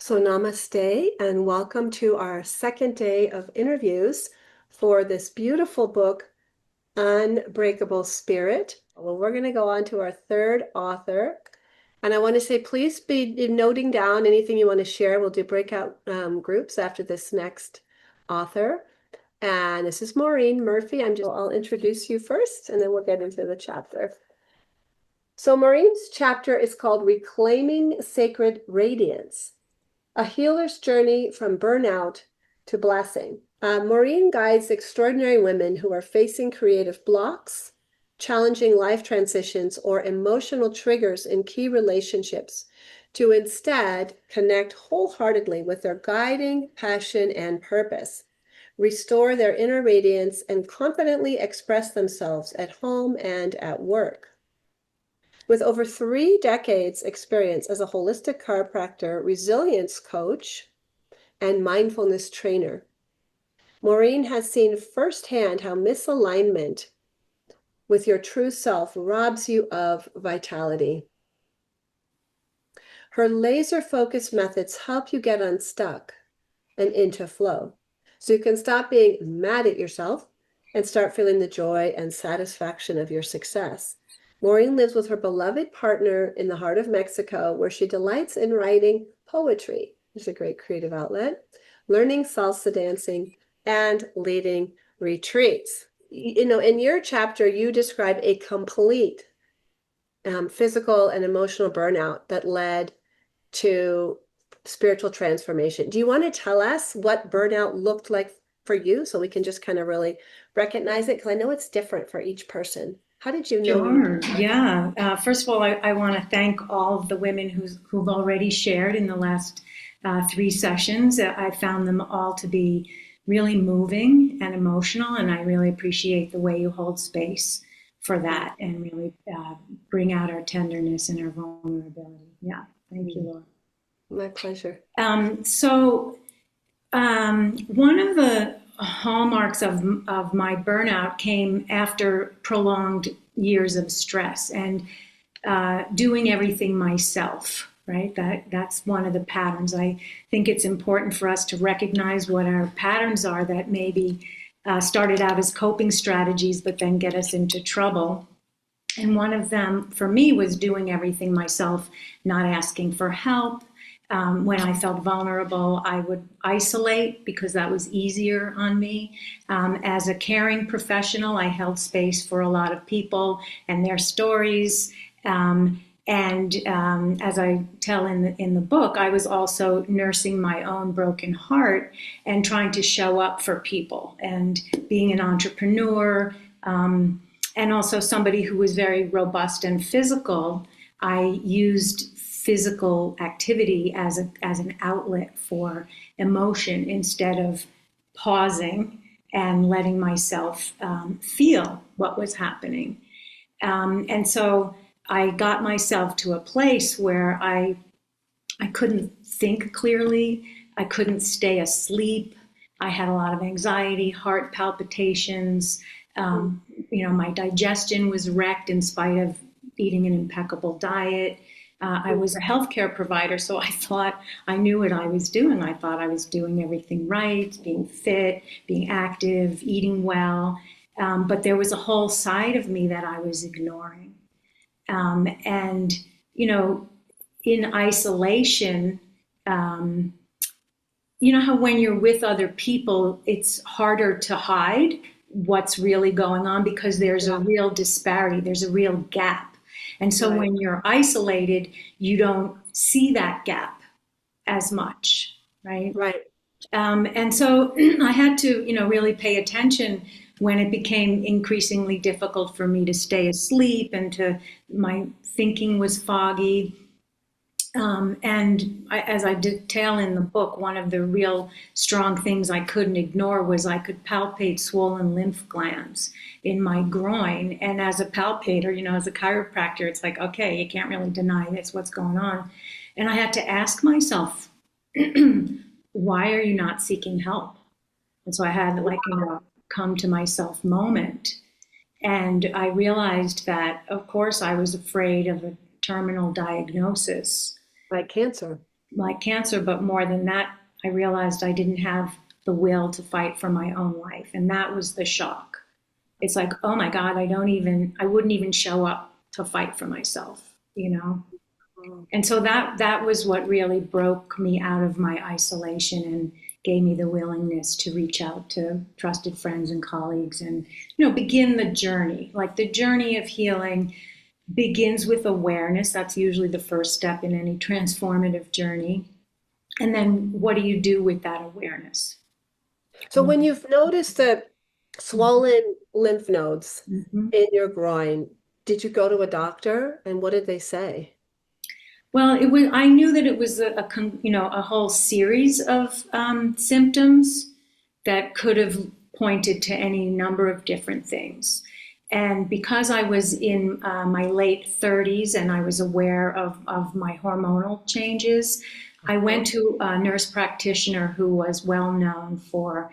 So namaste and welcome to our second day of interviews for this beautiful book, Unbreakable Spirit. Well, we're going to go on to our third author. And I want to say, please be noting down anything you want to share. We'll do breakout groups after this next author. And this is Maureen Murphy. I'll introduce you first, and then we'll get into the chapter. So Maureen's chapter is called Reclaiming Sacred Radiance. A healer's journey from burnout to blessing. Maureen guides extraordinary women who are facing creative blocks, challenging life transitions, or emotional triggers in key relationships to instead connect wholeheartedly with their guiding passion and purpose, restore their inner radiance, and confidently express themselves at home and at work. With over 3 decades experience as a holistic chiropractor, resilience coach, and mindfulness trainer, Maureen has seen firsthand how misalignment with your true self robs you of vitality. Her laser-focused methods help you get unstuck and into flow, so you can stop being mad at yourself and start feeling the joy and satisfaction of your success. Maureen lives with her beloved partner in the heart of Mexico, where she delights in writing poetry, which is a great creative outlet, learning salsa dancing, and leading retreats. You know, in your chapter, you describe a complete physical and emotional burnout that led to spiritual transformation. Do you want to tell us what burnout looked like for you so we can just kind of really recognize it? Because I know it's different for each person. How did you know? Sure. Yeah. First of all, I want to thank all of the women who've already shared in the last 3 sessions. I found them all to be really moving and emotional, and I really appreciate the way you hold space for that and really bring out our tenderness and our vulnerability. Yeah. Thank you, Laura. My pleasure. One of the hallmarks of my burnout came after prolonged years of stress and doing everything myself, right? That's one of the patterns. I think it's important for us to recognize what our patterns are that maybe started out as coping strategies, but then get us into trouble. And one of them for me was doing everything myself, not asking for help. When I felt vulnerable, I would isolate because that was easier on me. As a caring professional, I held space for a lot of people and their stories. As I tell in the book, I was also nursing my own broken heart and trying to show up for people and being an entrepreneur. And also somebody who was very robust and physical. I used physical activity as an outlet for emotion instead of pausing and letting myself feel what was happening. And so I got myself to a place where I couldn't think clearly. I couldn't stay asleep. I had a lot of anxiety, heart palpitations. My digestion was wrecked in spite of eating an impeccable diet. I was a healthcare provider, so I thought I knew what I was doing. I thought I was doing everything right, being fit, being active, eating well. But there was a whole side of me that I was ignoring. In isolation, you know how when you're with other people, it's harder to hide what's really going on because there's a real disparity, there's a real gap. And so when you're isolated, you don't see that gap as much, right? Right. And so I had to, really pay attention when it became increasingly difficult for me to stay asleep and my thinking was foggy. As I detail in the book, one of the real strong things I couldn't ignore was I could palpate swollen lymph glands in my groin. And as a palpator, as a chiropractor, it's like, okay, you can't really deny this, what's going on. And I had to ask myself, why are you not seeking help? And so I had come to myself moment. And I realized that, of course, I was afraid of a terminal diagnosis. Like cancer. like cancer, but more than that, I realized I didn't have the will to fight for my own life. And that was the shock. It's like, oh my God, I wouldn't even show up to fight for myself, you know? And so that was what really broke me out of my isolation and gave me the willingness to reach out to trusted friends and colleagues and, begin the journey. Like the journey of healing begins with awareness. That's usually the first step in any transformative journey. And then what do you do with that awareness? So when you've noticed the swollen lymph nodes Mhm. in your groin, did you go to a doctor and what did they say? Well, it was. I knew that it was a whole series of symptoms that could have pointed to any number of different things. And because I was in my late 30s and I was aware of my hormonal changes, I went to a nurse practitioner who was well known for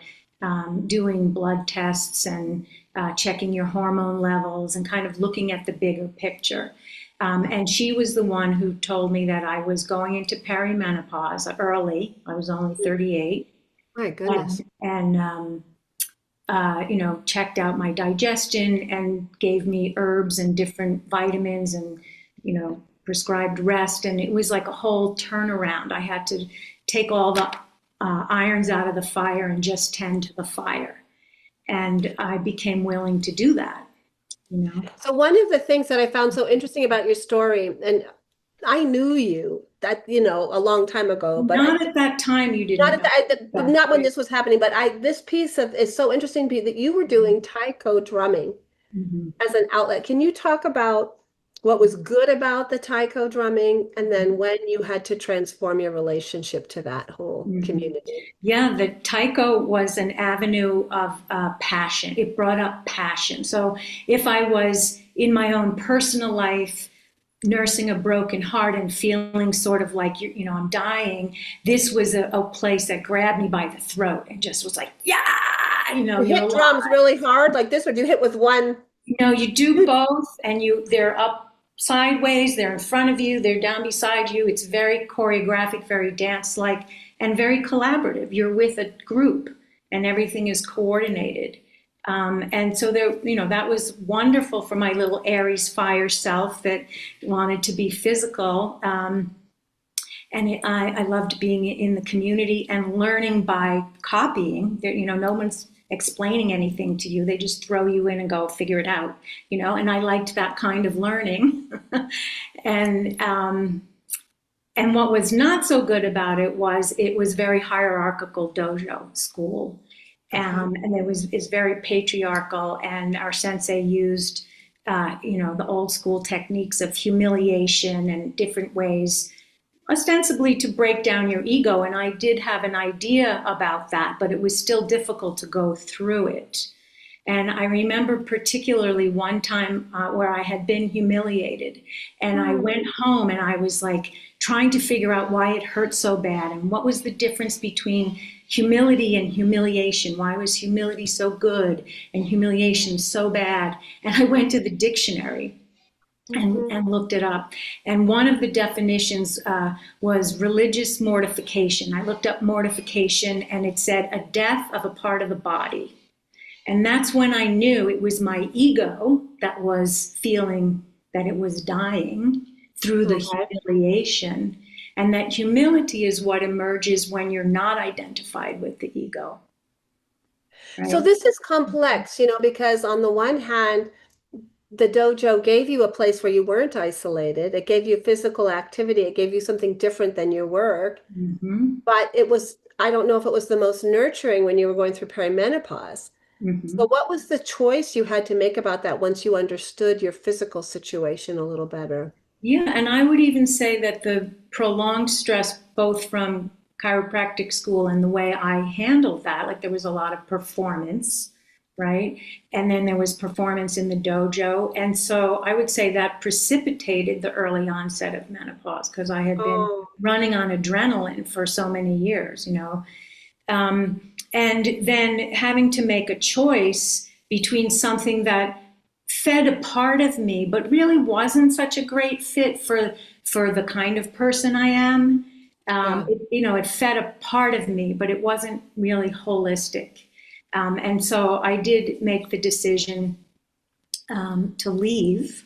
doing blood tests and checking your hormone levels and kind of looking at the bigger picture. And she was the one who told me that I was going into perimenopause early. I was only 38, My goodness. and checked out my digestion and gave me herbs and different vitamins and, prescribed rest. And it was like a whole turnaround. I had to take all the irons out of the fire and just tend to the fire. And I became willing to do that. So one of the things that I found so interesting about your story, and I knew you that, a long time ago, but Not at that time you not didn't at know that. not when this was happening, but this piece of is so interesting to me that you were doing taiko drumming Mhm. as an outlet. Can you talk about what was good about the taiko drumming and then when you had to transform your relationship to that whole Mhm. community? Yeah, the taiko was an avenue of passion. It brought up passion. So if I was in my own personal life nursing a broken heart and feeling sort of like I'm dying, this was a place that grabbed me by the throat and just was like, yeah, You you're hit drums alive. really hard like this, or do you hit with one? You do both, and they're up sideways, they're in front of you, they're down beside you. It's very choreographic, very dance-like, and very collaborative. You're with a group, and everything is coordinated. And so that was wonderful for my little Aries fire self that wanted to be physical. And I loved being in the community and learning by copying. No one's explaining anything to you. They just throw you in and go figure it out. And I liked that kind of learning. and and what was not so good about it was very hierarchical dojo school. And it's very patriarchal, and our sensei used the old school techniques of humiliation and different ways ostensibly to break down your ego. And I did have an idea about that, but it was still difficult to go through it. And I remember particularly one time where I had been humiliated, and I went home and I was like trying to figure out why it hurt so bad and what was the difference between humility and humiliation. Why was humility so good and humiliation so bad? And I went to the dictionary and looked it up. And one of the definitions was religious mortification. I looked up mortification and it said a death of a part of the body. And that's when I knew it was my ego that was feeling that it was dying through the humiliation. And that humility is what emerges when you're not identified with the ego. Right? So this is complex, because on the one hand, the dojo gave you a place where you weren't isolated. It gave you physical activity. It gave you something different than your work. Mm-hmm. But I don't know if it was the most nurturing when you were going through perimenopause. Mm-hmm. So what was the choice you had to make about that once you understood your physical situation a little better? Yeah, and I would even say that the prolonged stress, both from chiropractic school and the way I handled that, like there was a lot of performance, right? And then there was performance in the dojo. And so I would say that precipitated the early onset of menopause because I had been Oh, running on adrenaline for so many years. And then having to make a choice between something that fed a part of me, but really wasn't such a great fit for the kind of person I am, Yeah. It fed a part of me, but it wasn't really holistic. And so I did make the decision to leave,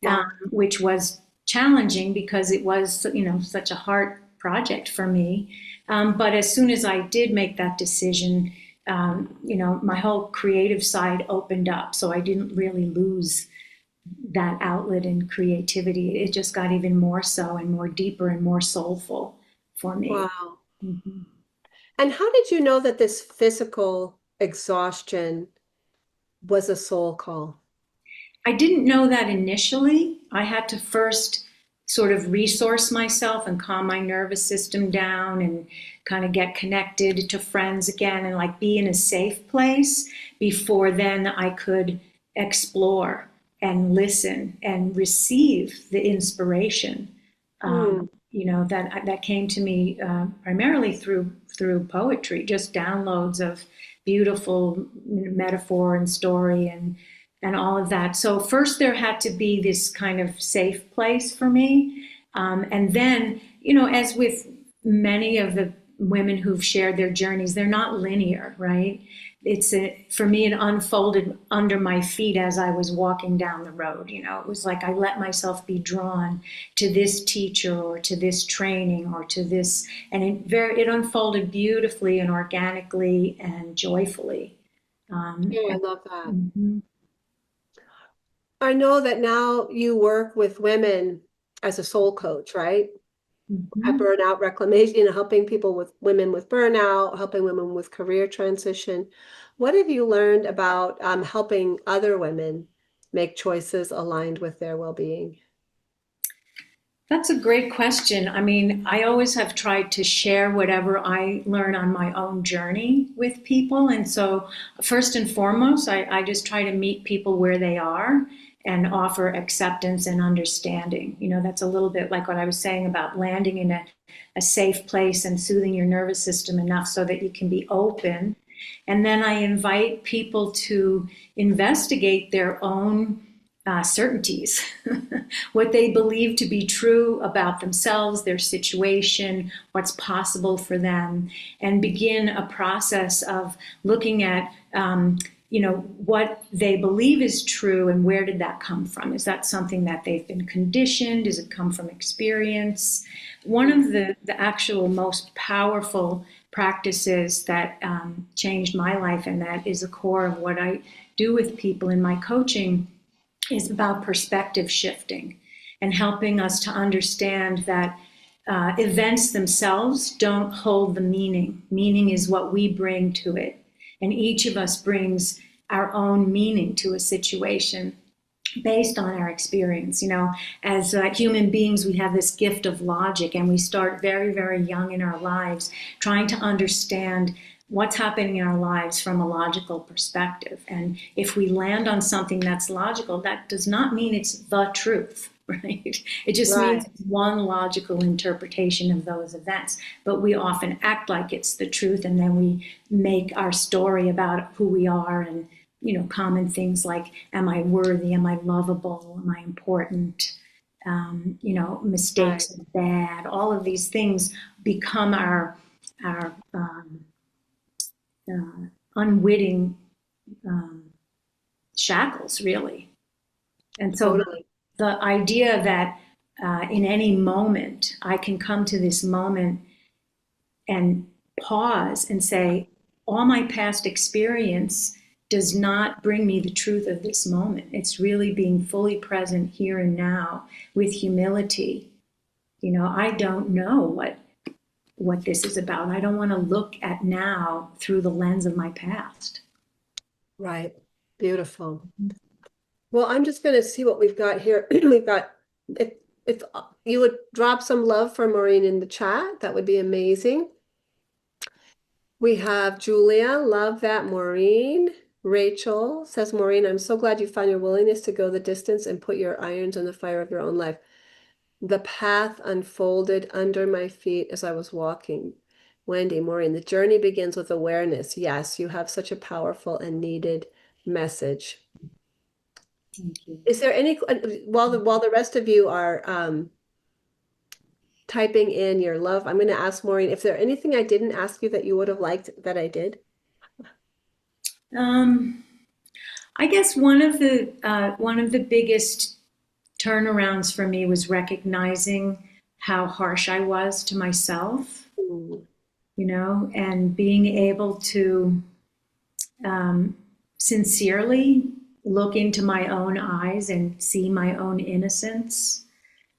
Wow. which was challenging because it was, such a hard project for me. But as soon as I did make that decision, my whole creative side opened up. So I didn't really lose that outlet and creativity. It just got even more so and more deeper and more soulful for me. Wow. Mm-hmm. And how did you know that this physical exhaustion was a soul call? I didn't know that initially. I had to first sort of resource myself and calm my nervous system down and kind of get connected to friends again and like be in a safe place before then I could explore and listen and receive the inspiration. Hmm. That came to me primarily through poetry, just downloads of beautiful metaphor and story and all of that. So first there had to be this kind of safe place for me. And then, as with many of the women who've shared their journeys, they're not linear, right? For me, it unfolded under my feet as I was walking down the road. It was like I let myself be drawn to this teacher or to this training or to this, and it unfolded beautifully and organically and joyfully. Um, Oh, I love that. mhm, I know that now you work with women as a soul coach, right? At mhm. burnout reclamation, helping people with women with burnout, helping women with career transition. What have you learned about helping other women make choices aligned with their well-being? That's a great question. I mean, I always have tried to share whatever I learn on my own journey with people. And so, first and foremost, I just try to meet people where they are and offer acceptance and understanding. That's a little bit like what I was saying about landing in a safe place and soothing your nervous system enough so that you can be open. And then I invite people to investigate their own certainties, what they believe to be true about themselves, their situation, what's possible for them, and begin a process of looking at, what they believe is true and where did that come from? Is that something that they've been conditioned? Does it come from experience? One of the actual most powerful practices that changed my life, and that is the core of what I do with people in my coaching, is about perspective shifting and helping us to understand that events themselves don't hold the meaning. Meaning is what we bring to it. And each of us brings our own meaning to a situation based on our experience. As human beings, we have this gift of logic, and we start very, very young in our lives trying to understand what's happening in our lives from a logical perspective. And if we land on something that's logical, that does not mean it's the truth, right? It just means Right. it's one logical interpretation of those events. But we often act like it's the truth, and then we make our story about who we are and common things like, am I worthy? Am I lovable? Am I important? Right. Mistakes are bad. All of these things become our unwitting um, shackles, really. And so Totally. the idea that in any moment I can come to this moment and pause and say, all my past experience does not bring me the truth of this moment. It's really being fully present here and now with humility. I don't know what this is about. I don't want to look at now through the lens of my past. Right. Beautiful. Well, I'm just going to see what we've got here. We've got, if you would drop some love for Maureen in the chat, that would be amazing. We have Julia, love that, Maureen. Rachel says, Maureen, I'm so glad you found your willingness to go the distance and put your irons on the fire of your own life. The path unfolded under my feet as I was walking. Wendy, Maureen, the journey begins with awareness. Yes, you have such a powerful and needed message. Thank you. Is there any, while the rest of you are typing in your love. I'm going to ask Maureen if there anything I didn't ask you that you would have liked that I did. I guess one of the biggest turnarounds for me was recognizing how harsh I was to myself, Mm, and being able to um, sincerely look into my own eyes and see my own innocence,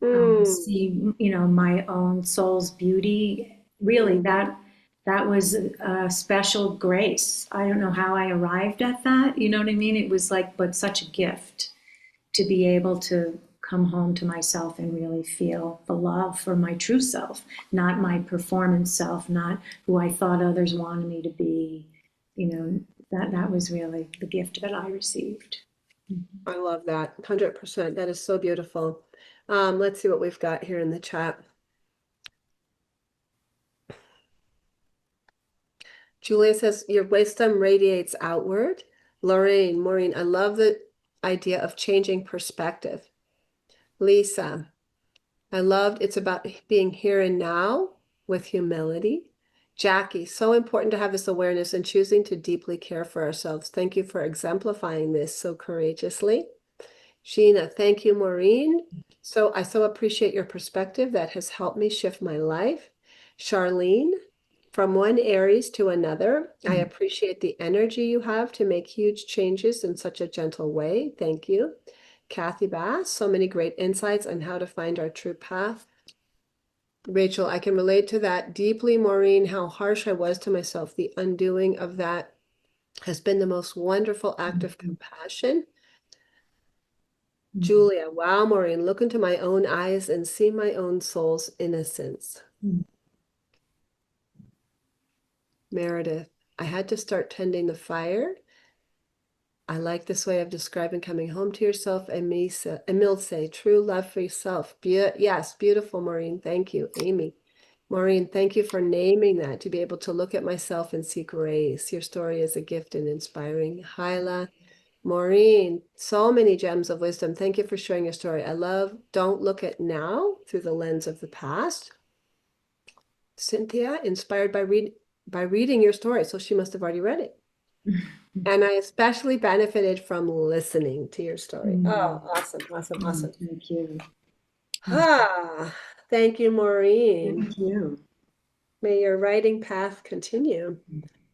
mm, see, my own soul's beauty. Really, mm. that was a special grace. I don't know how I arrived at that. You know what I mean? It was like, but such a gift to be able to come home to myself and really feel the love for my true self, not my performance self, not who I thought others wanted me to be. That was really the gift that I received. I love that. 100%. That is so beautiful. Let's see what we've got here in the chat. Julia says, your wisdom radiates outward. Maureen, I love the idea of changing perspective. Lisa, I loved it's about being here and now with humility. Jackie, so important to have this awareness and choosing to deeply care for ourselves. Thank you for exemplifying this so courageously. Sheena, thank you, Maureen. I so appreciate your perspective. That has helped me shift my life. Charlene, from one Aries to another, I appreciate the energy you have to make huge changes in such a gentle way. Thank you. Kathy Bass, so many great insights on how to find our true path. Rachel, I can relate to that deeply, Maureen, how harsh I was to myself. The undoing of that has been the most wonderful act of compassion. Julia, wow, Maureen, look into my own eyes and see my own soul's innocence. Meredith, I had to start tending the fire. I like this way of describing coming home to yourself. Emil say, true love for yourself. Yes, beautiful, Maureen. Thank you, Amy. Maureen, thank you for naming that, to be able to look at myself and see grace. Your story is a gift and inspiring. Hyla, Maureen, so many gems of wisdom. Thank you for sharing your story. I love, don't look at now through the lens of the past. Cynthia, inspired by reading your story. So she must have already read it. And I especially benefited from listening to your story. Oh, awesome, awesome, awesome. Thank you. Thank you, Maureen. Thank you. May your writing path continue.